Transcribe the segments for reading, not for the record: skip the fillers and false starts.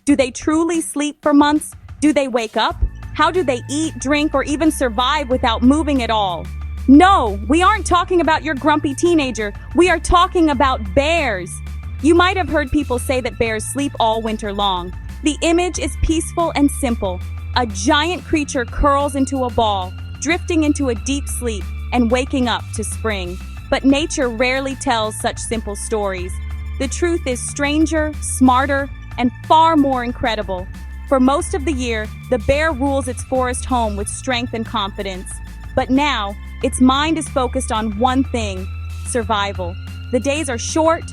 Do they truly sleep for months? Do they wake up? How do they eat, drink, or even survive without moving at all? No, we aren't talking about your grumpy teenager. We are talking about bears. You might have heard people say that bears sleep all winter long. The image is peaceful and simple. A giant creature curls into a ball, drifting into a deep sleep and waking up to spring. But nature rarely tells such simple stories. The truth is stranger, smarter, and far more incredible. For most of the year, the bear rules its forest home with strength and confidence. But now, its mind is focused on one thing: survival. The days are short,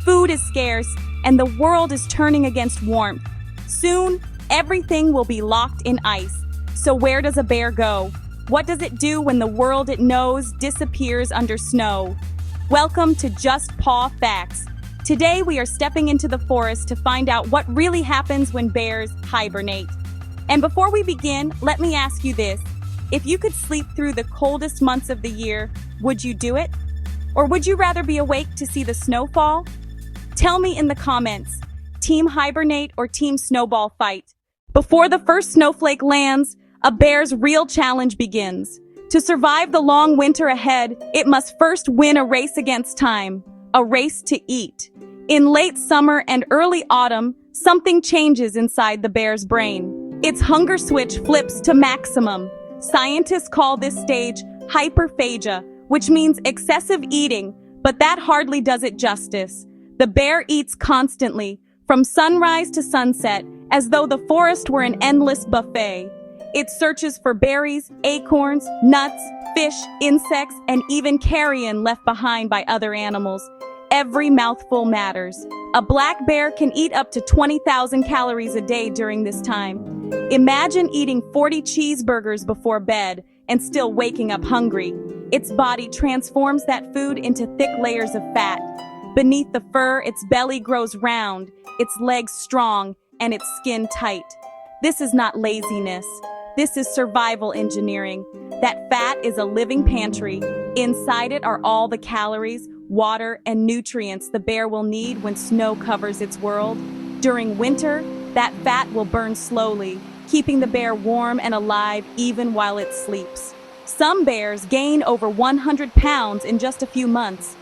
food is scarce, and the world is turning against warmth. Soon, everything will be locked in ice. So where does a bear go? What does it do when the world it knows disappears under snow? Welcome to Just Paw Facts. Today we are stepping into the forest to find out what really happens when bears hibernate. And before we begin, let me ask you this. If you could sleep through the coldest months of the year, would you do it? Or would you rather be awake to see the snowfall? Tell me in the comments, Team Hibernate or Team Snowball fight? Before the first snowflake lands, a bear's real challenge begins. To survive the long winter ahead, it must first win a race against time, a race to eat. In late summer and early autumn, something changes inside the bear's brain. Its hunger switch flips to maximum. Scientists call this stage hyperphagia, which means excessive eating, but that hardly does it justice. The bear eats constantly, from sunrise to sunset, as though the forest were an endless buffet. It searches for berries, acorns, nuts, fish, insects, and even carrion left behind by other animals. Every mouthful matters. A black bear can eat up to 20,000 calories a day during this time. Imagine eating 40 cheeseburgers before bed and still waking up hungry. Its body transforms that food into thick layers of fat. Beneath the fur, its belly grows round, its legs strong, and its skin tight. This is not laziness. This is survival engineering. That fat is a living pantry. Inside it are all the calories, water, and nutrients the bear will need when snow covers its world. During winter, that fat will burn slowly, keeping the bear warm and alive even while it sleeps. Some bears gain over 100 pounds in just a few months.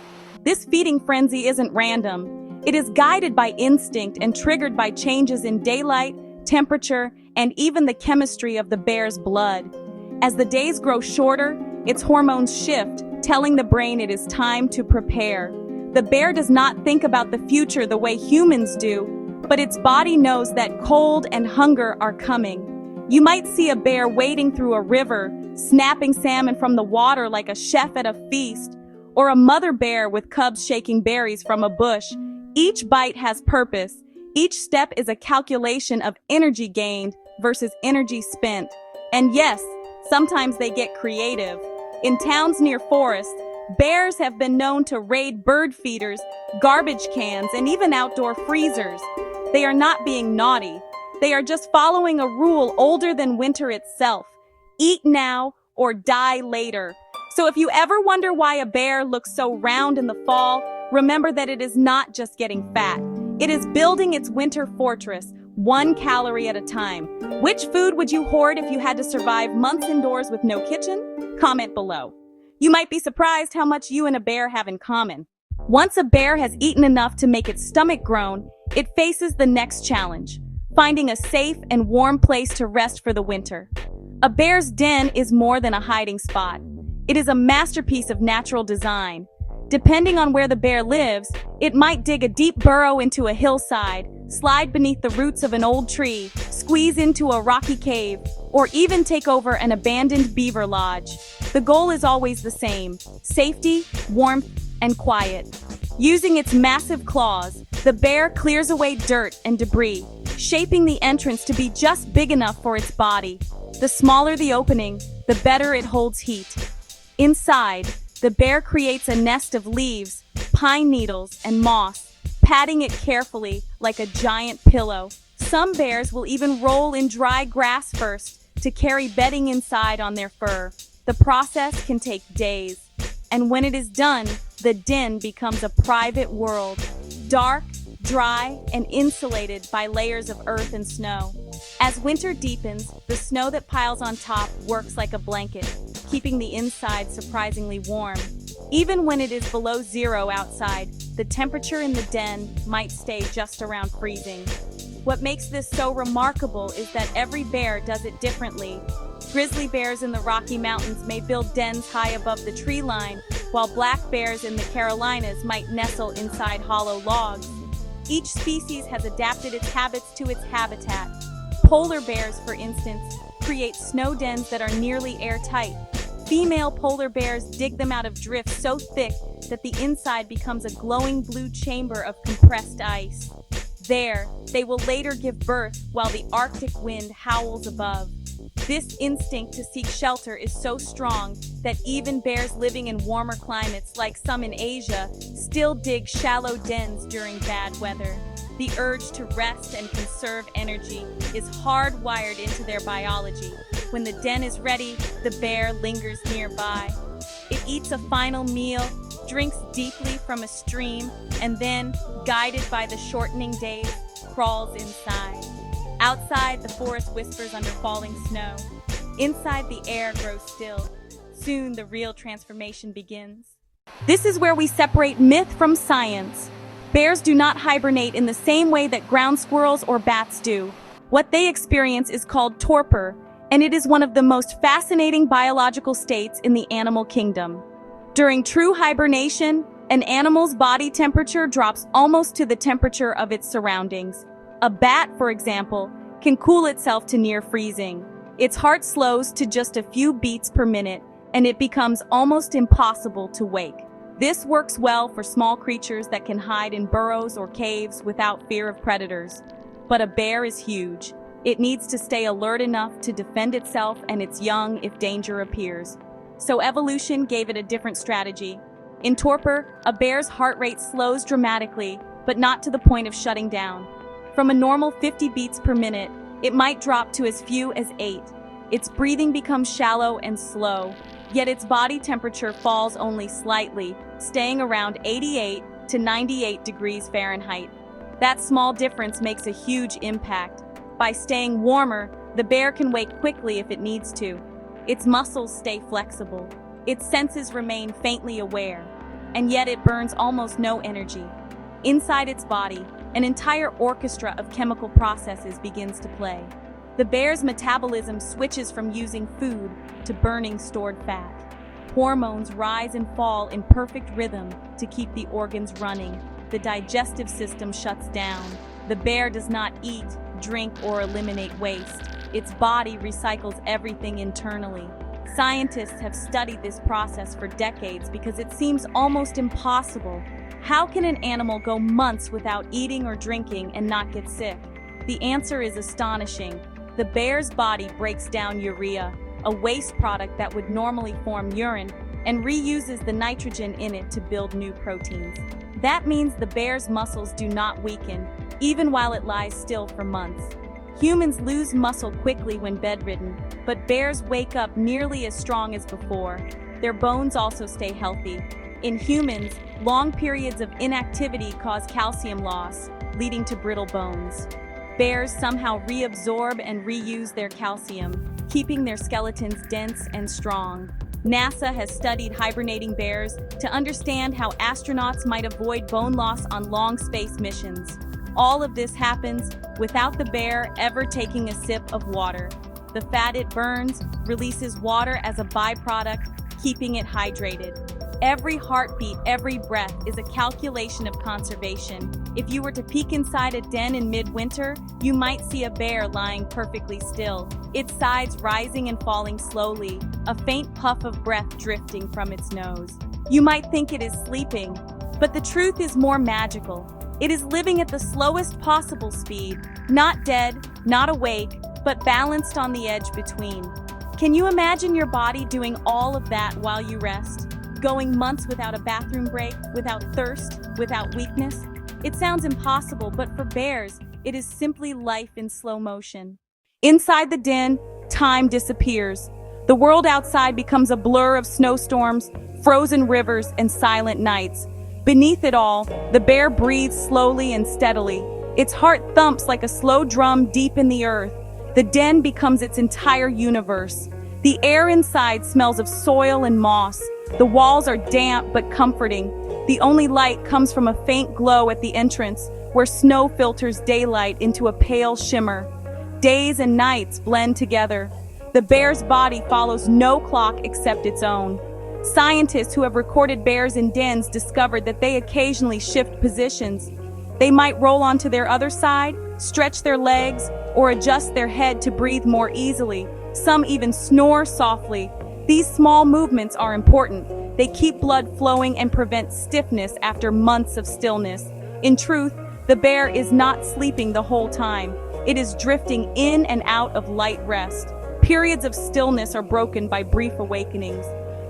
This feeding frenzy isn't random. It is guided by instinct and triggered by changes in daylight, temperature, and even the chemistry of the bear's blood. As the days grow shorter, its hormones shift, telling the brain it is time to prepare. The bear does not think about the future the way humans do, but its body knows that cold and hunger are coming. You might see a bear wading through a river, snapping salmon from the water like a chef at a feast, or a mother bear with cubs shaking berries from a bush. Each bite has purpose. Each step is a calculation of energy gained versus energy spent. And yes, sometimes they get creative. In towns near forests, bears have been known to raid bird feeders, garbage cans, and even outdoor freezers. They are not being naughty. They are just following a rule older than winter itself. Eat now or die later. So if you ever wonder why a bear looks so round in the fall, remember that it is not just getting fat. It is building its winter fortress, 1 calorie at a time. Which food would you hoard if you had to survive months indoors with no kitchen? Comment below. You might be surprised how much you and a bear have in common. Once a bear has eaten enough to make its stomach groan, it faces the next challenge: finding a safe and warm place to rest for the winter. A bear's den is more than a hiding spot. It is a masterpiece of natural design. Depending on where the bear lives, it might dig a deep burrow into a hillside, slide beneath the roots of an old tree, squeeze into a rocky cave, or even take over an abandoned beaver lodge. The goal is always the same: safety, warmth, and quiet. Using its massive claws, the bear clears away dirt and debris, shaping the entrance to be just big enough for its body. The smaller the opening, the better it holds heat. Inside, the bear creates a nest of leaves, pine needles, and moss, patting it carefully like a giant pillow. Some bears will even roll in dry grass first to carry bedding inside on their fur. The process can take days, and when it is done, the den becomes a private world. Dark, dry and insulated by layers of earth and snow. As winter deepens, the snow that piles on top works like a blanket, keeping the inside surprisingly warm. Even when it is below zero outside, the temperature in the den might stay just around freezing. What makes this so remarkable is that every bear does it differently. Grizzly bears in the Rocky Mountains may build dens high above the tree line, while black bears in the Carolinas might nestle inside hollow logs. Each species has adapted its habits to its habitat. Polar bears, for instance, create snow dens that are nearly airtight. Female polar bears dig them out of drifts so thick that the inside becomes a glowing blue chamber of compressed ice. There, they will later give birth while the Arctic wind howls above. This instinct to seek shelter is so strong that even bears living in warmer climates, like some in Asia, still dig shallow dens during bad weather. The urge to rest and conserve energy is hardwired into their biology. When the den is ready, the bear lingers nearby. It eats a final meal, drinks deeply from a stream, and then, guided by the shortening days, crawls inside. Outside, the forest whispers under falling snow. Inside, the air grows still. Soon, the real transformation begins. This is where we separate myth from science. Bears do not hibernate in the same way that ground squirrels or bats do. What they experience is called torpor, and it is one of the most fascinating biological states in the animal kingdom. During true hibernation, an animal's body temperature drops almost to the temperature of its surroundings. A bat, for example, can cool itself to near freezing. Its heart slows to just a few beats per minute, and it becomes almost impossible to wake. This works well for small creatures that can hide in burrows or caves without fear of predators. But a bear is huge. It needs to stay alert enough to defend itself and its young if danger appears. So evolution gave it a different strategy. In torpor, a bear's heart rate slows dramatically, but not to the point of shutting down. From a normal 50 beats per minute, it might drop to as few as 8. Its breathing becomes shallow and slow, yet its body temperature falls only slightly, staying around 88 to 98 degrees Fahrenheit. That small difference makes a huge impact. By staying warmer, the bear can wake quickly if it needs to. Its muscles stay flexible. Its senses remain faintly aware, and yet it burns almost no energy. Inside its body, an entire orchestra of chemical processes begins to play. The bear's metabolism switches from using food to burning stored fat. Hormones rise and fall in perfect rhythm to keep the organs running. The digestive system shuts down. The bear does not eat, drink, or eliminate waste. Its body recycles everything internally. Scientists have studied this process for decades because it seems almost impossible. How can an animal go months without eating or drinking and not get sick? The answer is astonishing. The bear's body breaks down urea, a waste product that would normally form urine, and reuses the nitrogen in it to build new proteins. That means the bear's muscles do not weaken, even while it lies still for months. Humans lose muscle quickly when bedridden, but bears wake up nearly as strong as before. Their bones also stay healthy. In humans, long periods of inactivity cause calcium loss, leading to brittle bones. Bears somehow reabsorb and reuse their calcium, keeping their skeletons dense and strong. NASA has studied hibernating bears to understand how astronauts might avoid bone loss on long space missions. All of this happens without the bear ever taking a sip of water. The fat it burns releases water as a byproduct, keeping it hydrated. Every heartbeat, every breath is a calculation of conservation. If you were to peek inside a den in midwinter, you might see a bear lying perfectly still, its sides rising and falling slowly, a faint puff of breath drifting from its nose. You might think it is sleeping, but the truth is more magical. It is living at the slowest possible speed, not dead, not awake, but balanced on the edge between. Can you imagine your body doing all of that while you rest? Going months without a bathroom break, without thirst, without weakness? It sounds impossible, but for bears, it is simply life in slow motion. Inside the den, time disappears. The world outside becomes a blur of snowstorms, frozen rivers, and silent nights. Beneath it all, the bear breathes slowly and steadily. Its heart thumps like a slow drum deep in the earth. The den becomes its entire universe. The air inside smells of soil and moss. The walls are damp but comforting. The only light comes from a faint glow at the entrance, where snow filters daylight into a pale shimmer. Days and nights blend together. The bear's body follows no clock except its own. Scientists who have recorded bears in dens discovered that they occasionally shift positions. They might roll onto their other side, stretch their legs, or adjust their head to breathe more easily. Some even snore softly. These small movements are important. They keep blood flowing and prevent stiffness after months of stillness. In truth, the bear is not sleeping the whole time. It is drifting in and out of light rest. Periods of stillness are broken by brief awakenings.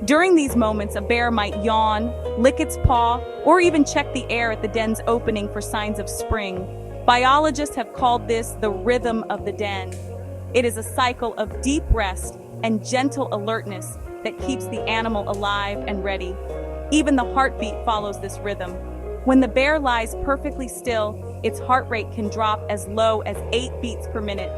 During these moments, a bear might yawn, lick its paw, or even check the air at the den's opening for signs of spring. Biologists have called this the rhythm of the den. It is a cycle of deep rest and gentle alertness that keeps the animal alive and ready. Even the heartbeat follows this rhythm. When the bear lies perfectly still, its heart rate can drop as low as 8 beats per minute.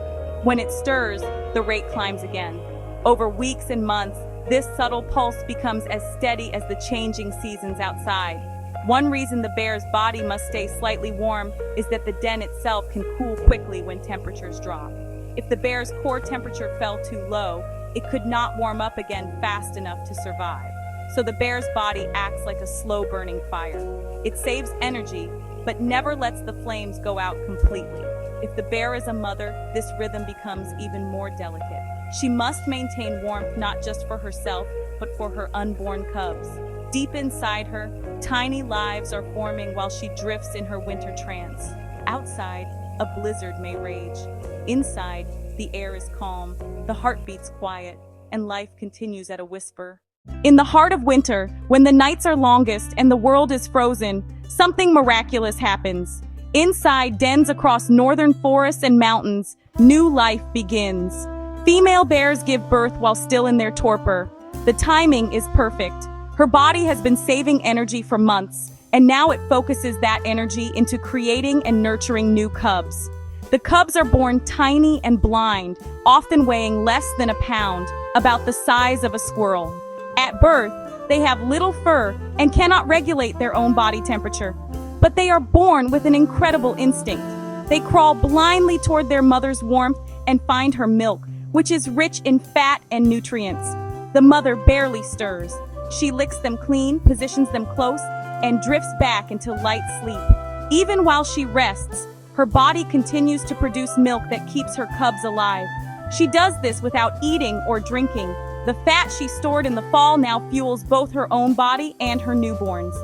When it stirs, the rate climbs again. Over weeks and months, this subtle pulse becomes as steady as the changing seasons outside. One reason the bear's body must stay slightly warm is that the den itself can cool quickly when temperatures drop. If the bear's core temperature fell too low, it could not warm up again fast enough to survive. So the bear's body acts like a slow-burning fire. It saves energy, but never lets the flames go out completely. If the bear is a mother, this rhythm becomes even more delicate. She must maintain warmth not just for herself, but for her unborn cubs. Deep inside her, tiny lives are forming while she drifts in her winter trance. Outside, a blizzard may rage. Inside, the air is calm, the heart beats quiet, and life continues at a whisper. In the heart of winter, when the nights are longest and the world is frozen, something miraculous happens. Inside dens across northern forests and mountains, new life begins. Female bears give birth while still in their torpor. The timing is perfect. Her body has been saving energy for months, and now it focuses that energy into creating and nurturing new cubs. The cubs are born tiny and blind, often weighing less than a pound, about the size of a squirrel. At birth, they have little fur and cannot regulate their own body temperature. But they are born with an incredible instinct. They crawl blindly toward their mother's warmth and find her milk, which is rich in fat and nutrients. The mother barely stirs. She licks them clean, positions them close, and drifts back into light sleep. Even while she rests, her body continues to produce milk that keeps her cubs alive. She does this without eating or drinking. The fat she stored in the fall now fuels both her own body and her newborns.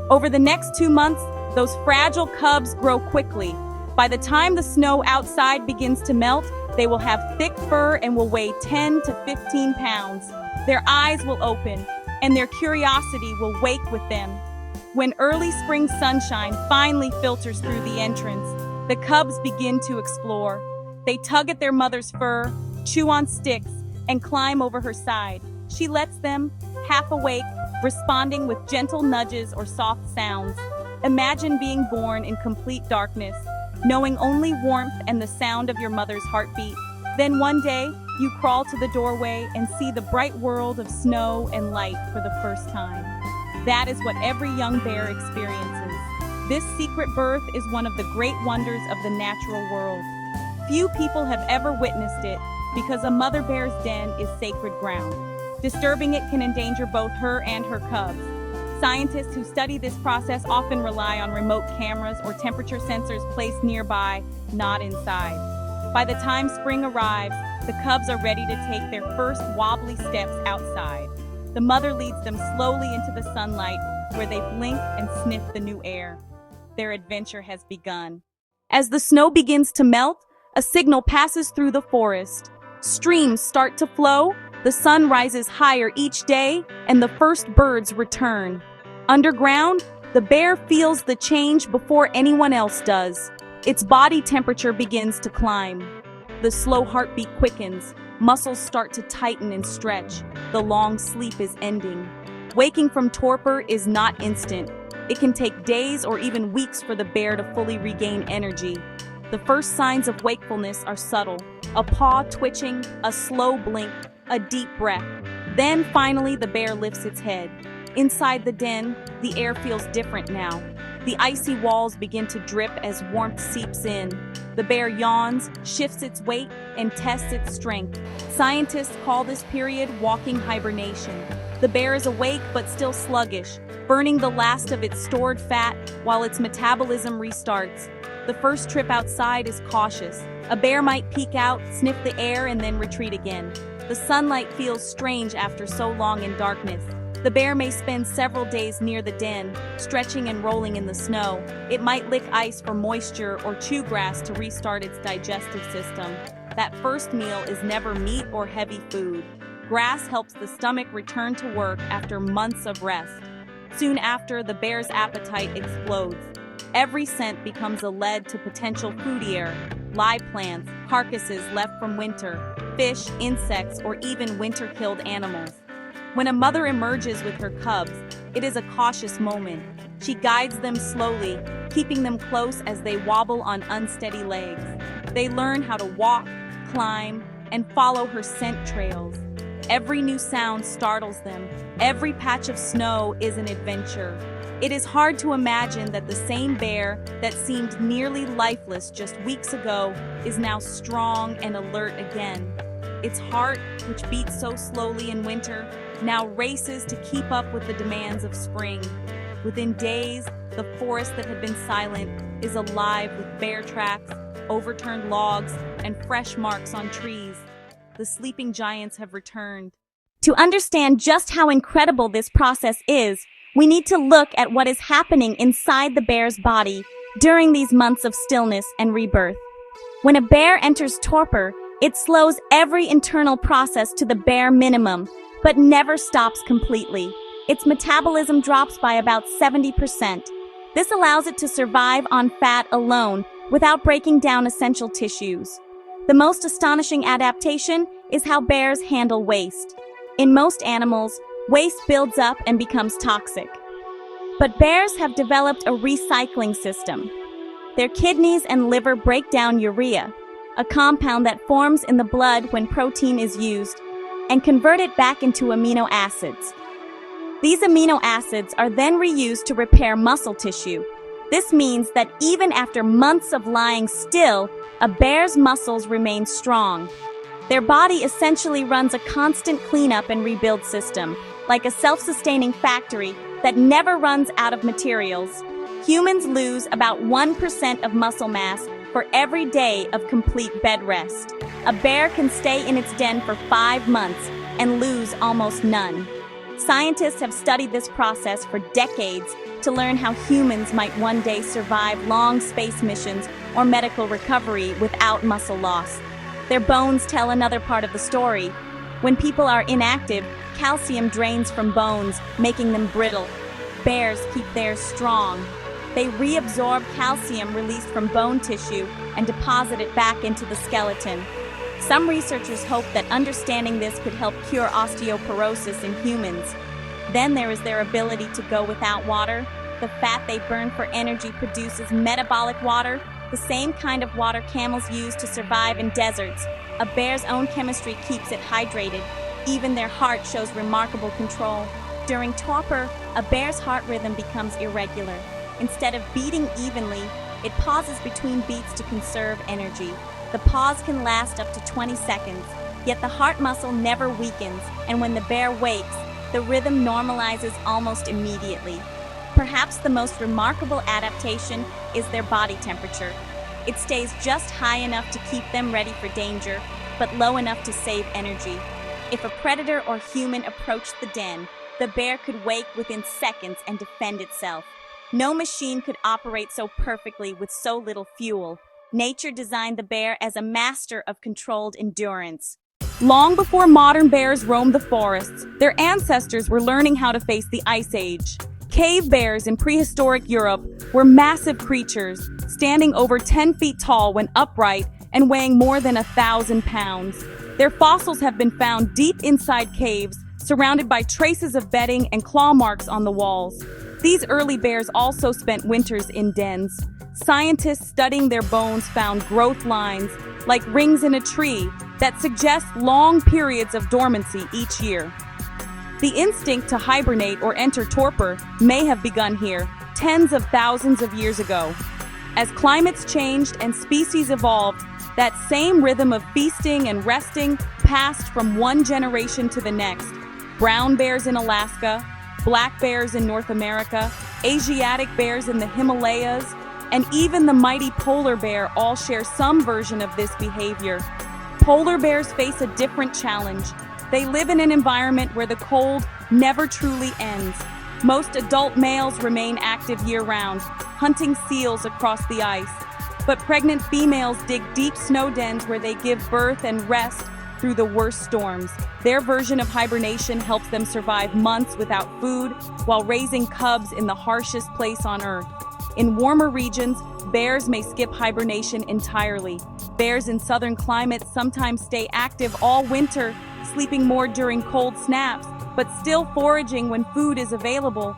Over the next 2 months, those fragile cubs grow quickly. By the time the snow outside begins to melt, they will have thick fur and will weigh 10 to 15 pounds. Their eyes will open, and their curiosity will wake with them. When early spring sunshine finally filters through the entrance, the cubs begin to explore. They tug at their mother's fur, chew on sticks, and climb over her side. She lets them, half awake, responding with gentle nudges or soft sounds. Imagine being born in complete darkness, knowing only warmth and the sound of your mother's heartbeat. Then one day, you crawl to the doorway and see the bright world of snow and light for the first time. That is what every young bear experiences. This secret birth is one of the great wonders of the natural world. Few people have ever witnessed it because a mother bear's den is sacred ground. Disturbing it can endanger both her and her cubs. Scientists who study this process often rely on remote cameras or temperature sensors placed nearby, not inside. By the time spring arrives, the cubs are ready to take their first wobbly steps outside. The mother leads them slowly into the sunlight, where they blink and sniff the new air. Their adventure has begun. As the snow begins to melt, a signal passes through the forest. Streams start to flow, the sun rises higher each day, and the first birds return. Underground, the bear feels the change before anyone else does. Its body temperature begins to climb. The slow heartbeat quickens, muscles start to tighten and stretch. The long sleep is ending. Waking from torpor is not instant. It can take days or even weeks for the bear to fully regain energy. The first signs of wakefulness are subtle: a paw twitching, a slow blink, a deep breath. Then finally the bear lifts its head. Inside the den, the air feels different now. The icy walls begin to drip as warmth seeps in. The bear yawns, shifts its weight, and tests its strength. Scientists call this period walking hibernation. The bear is awake but still sluggish, burning the last of its stored fat while its metabolism restarts. The first trip outside is cautious. A bear might peek out, sniff the air, and then retreat again. The sunlight feels strange after so long in darkness. The bear may spend several days near the den, stretching and rolling in the snow. It might lick ice for moisture or chew grass to restart its digestive system. That first meal is never meat or heavy food. Grass helps the stomach return to work after months of rest. Soon after, the bear's appetite explodes. Every scent becomes a lead to potential foodier: live plants, carcasses left from winter, fish, insects, or even winter-killed animals. When a mother emerges with her cubs, it is a cautious moment. She guides them slowly, keeping them close as they wobble on unsteady legs. They learn how to walk, climb, and follow her scent trails. Every new sound startles them. Every patch of snow is an adventure. It is hard to imagine that the same bear that seemed nearly lifeless just weeks ago is now strong and alert again. Its heart, which beats so slowly in winter, now races to keep up with the demands of spring. Within days, the forest that had been silent is alive with bear tracks, overturned logs, and fresh marks on trees. The sleeping giants have returned. To understand just how incredible this process is, we need to look at what is happening inside the bear's body during these months of stillness and rebirth. When a bear enters torpor, it slows every internal process to the bare minimum, but never stops completely. Its metabolism drops by about 70%. This allows it to survive on fat alone without breaking down essential tissues. The most astonishing adaptation is how bears handle waste. In most animals, waste builds up and becomes toxic. But bears have developed a recycling system. Their kidneys and liver break down urea, a compound that forms in the blood when protein is used, and convert it back into amino acids. These amino acids are then reused to repair muscle tissue. This means that even after months of lying still, a bear's muscles remain strong. Their body essentially runs a constant cleanup and rebuild system, like a self-sustaining factory that never runs out of materials. Humans lose about 1% of muscle mass for every day of complete bed rest. A bear can stay in its den for 5 months and lose almost none. Scientists have studied this process for decades to learn how humans might one day survive long space missions or medical recovery without muscle loss. Their bones tell another part of the story. When people are inactive, calcium drains from bones, making them brittle. Bears keep theirs strong. They reabsorb calcium released from bone tissue and deposit it back into the skeleton. Some researchers hope that understanding this could help cure osteoporosis in humans. Then there is their ability to go without water. The fat they burn for energy produces metabolic water, the same kind of water camels use to survive in deserts. A bear's own chemistry keeps it hydrated. Even their heart shows remarkable control. During torpor, a bear's heart rhythm becomes irregular. Instead of beating evenly, it pauses between beats to conserve energy. The pause can last up to 20 seconds, yet the heart muscle never weakens, and when the bear wakes, the rhythm normalizes almost immediately. Perhaps the most remarkable adaptation is their body temperature. It stays just high enough to keep them ready for danger, but low enough to save energy. If a predator or human approached the den, the bear could wake within seconds and defend itself. No machine could operate so perfectly with so little fuel. Nature designed the bear as a master of controlled endurance. Long before modern bears roamed the forests, their ancestors were learning how to face the Ice Age. Cave bears in prehistoric Europe were massive creatures, standing over 10 feet tall when upright and weighing more than 1,000 pounds. Their fossils have been found deep inside caves, surrounded by traces of bedding and claw marks on the walls. These early bears also spent winters in dens. Scientists studying their bones found growth lines, like rings in a tree, that suggest long periods of dormancy each year. The instinct to hibernate or enter torpor may have begun here, tens of thousands of years ago. As climates changed and species evolved, that same rhythm of feasting and resting passed from one generation to the next. Brown bears in Alaska, black bears in North America, Asiatic bears in the Himalayas, and even the mighty polar bear all share some version of this behavior. Polar bears face a different challenge. They live in an environment where the cold never truly ends. Most adult males remain active year-round, hunting seals across the ice. But pregnant females dig deep snow dens where they give birth and rest through the worst storms. Their version of hibernation helps them survive months without food while raising cubs in the harshest place on Earth. In warmer regions, bears may skip hibernation entirely. Bears in southern climates sometimes stay active all winter, sleeping more during cold snaps, but still foraging when food is available.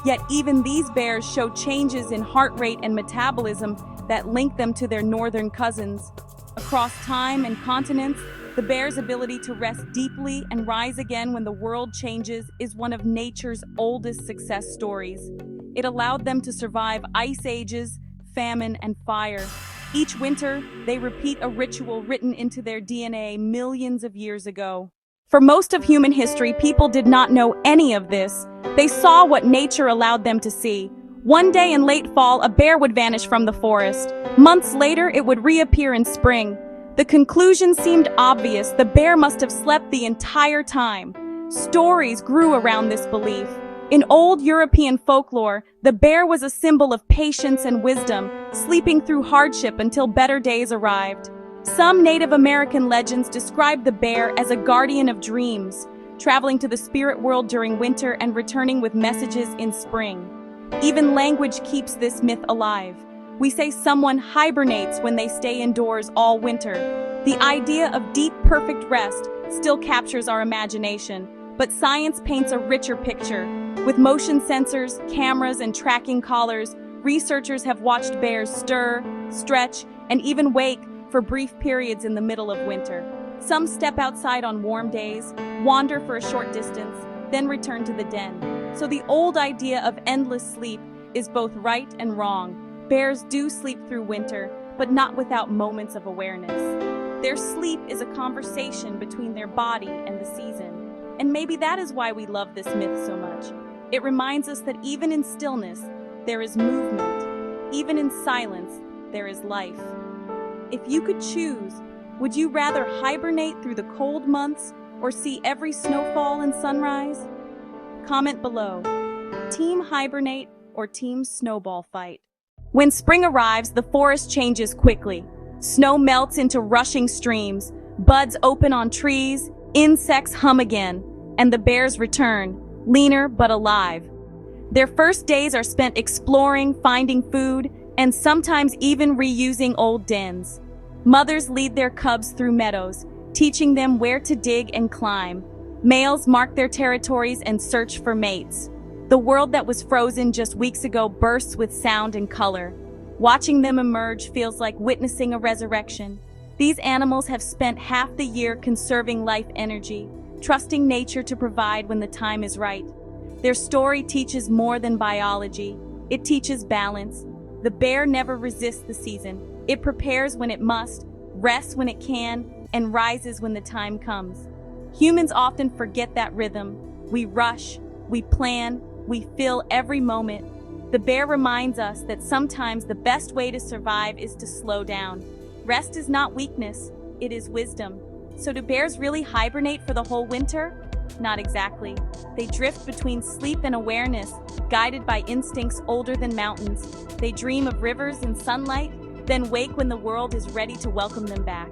Yet even these bears show changes in heart rate and metabolism that link them to their northern cousins. Across time and continents, the bear's ability to rest deeply and rise again when the world changes is one of nature's oldest success stories. It allowed them to survive ice ages, famine, and fire. Each winter, they repeat a ritual written into their DNA millions of years ago. For most of human history, people did not know any of this. They saw what nature allowed them to see. One day in late fall, a bear would vanish from the forest. Months later, it would reappear in spring. The conclusion seemed obvious. The bear must have slept the entire time. Stories grew around this belief. In old European folklore, the bear was a symbol of patience and wisdom, sleeping through hardship until better days arrived. Some Native American legends describe the bear as a guardian of dreams, traveling to the spirit world during winter and returning with messages in spring. Even language keeps this myth alive. We say someone hibernates when they stay indoors all winter. The idea of deep, perfect rest still captures our imagination, but science paints a richer picture. With motion sensors, cameras, and tracking collars, researchers have watched bears stir, stretch, and even wake for brief periods in the middle of winter. Some step outside on warm days, wander for a short distance, then return to the den. So the old idea of endless sleep is both right and wrong. Bears do sleep through winter, but not without moments of awareness. Their sleep is a conversation between their body and the season. And maybe that is why we love this myth so much. It reminds us that even in stillness, there is movement. Even in silence, there is life. If you could choose, would you rather hibernate through the cold months or see every snowfall and sunrise? Comment below. Team hibernate or team snowball fight? When spring arrives, the forest changes quickly. Snow melts into rushing streams, buds open on trees, insects hum again, and the bears return, leaner but alive. Their first days are spent exploring, finding food, and sometimes even reusing old dens. Mothers lead their cubs through meadows, teaching them where to dig and climb. Males mark their territories and search for mates. The world that was frozen just weeks ago bursts with sound and color. Watching them emerge feels like witnessing a resurrection. These animals have spent half the year conserving life energy, trusting nature to provide when the time is right. Their story teaches more than biology. It teaches balance. The bear never resists the season. It prepares when it must, rests when it can, and rises when the time comes. Humans often forget that rhythm. We rush, we plan, we fill every moment. The bear reminds us that sometimes the best way to survive is to slow down. Rest is not weakness, it is wisdom. So do bears really hibernate for the whole winter? Not exactly. They drift between sleep and awareness, guided by instincts older than mountains. They dream of rivers and sunlight, then wake when the world is ready to welcome them back.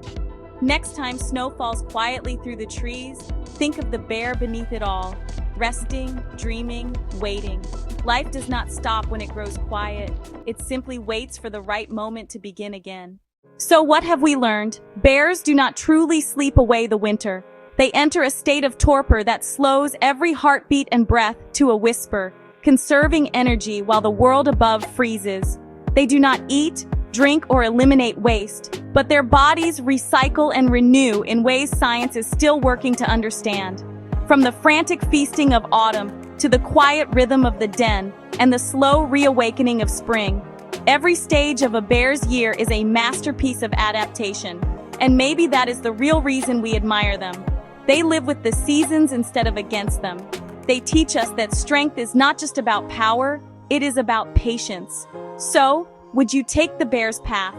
Next time snow falls quietly through the trees, think of the bear beneath it all, resting, dreaming, waiting. Life does not stop when it grows quiet. It simply waits for the right moment to begin again. So what have we learned? Bears do not truly sleep away the winter. They enter a state of torpor that slows every heartbeat and breath to a whisper. conserving energy while the world above freezes. They do not eat, drink, or eliminate waste, but their bodies recycle and renew in ways science is still working to understand. From the frantic feasting of autumn to the quiet rhythm of the den and the slow reawakening of spring, every stage of a bear's year is a masterpiece of adaptation, and maybe that is the real reason we admire them. They live with the seasons instead of against them. They teach us that strength is not just about power, it is about patience. So, would you take the bear's path?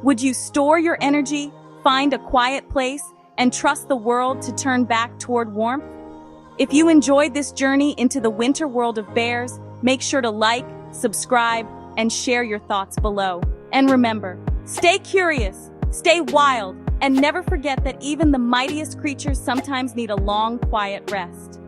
Would you store your energy, find a quiet place, and trust the world to turn back toward warmth? If you enjoyed this journey into the winter world of bears, make sure to like, subscribe, and share your thoughts below. And remember, stay curious, stay wild, and never forget that even the mightiest creatures sometimes need a long, quiet rest.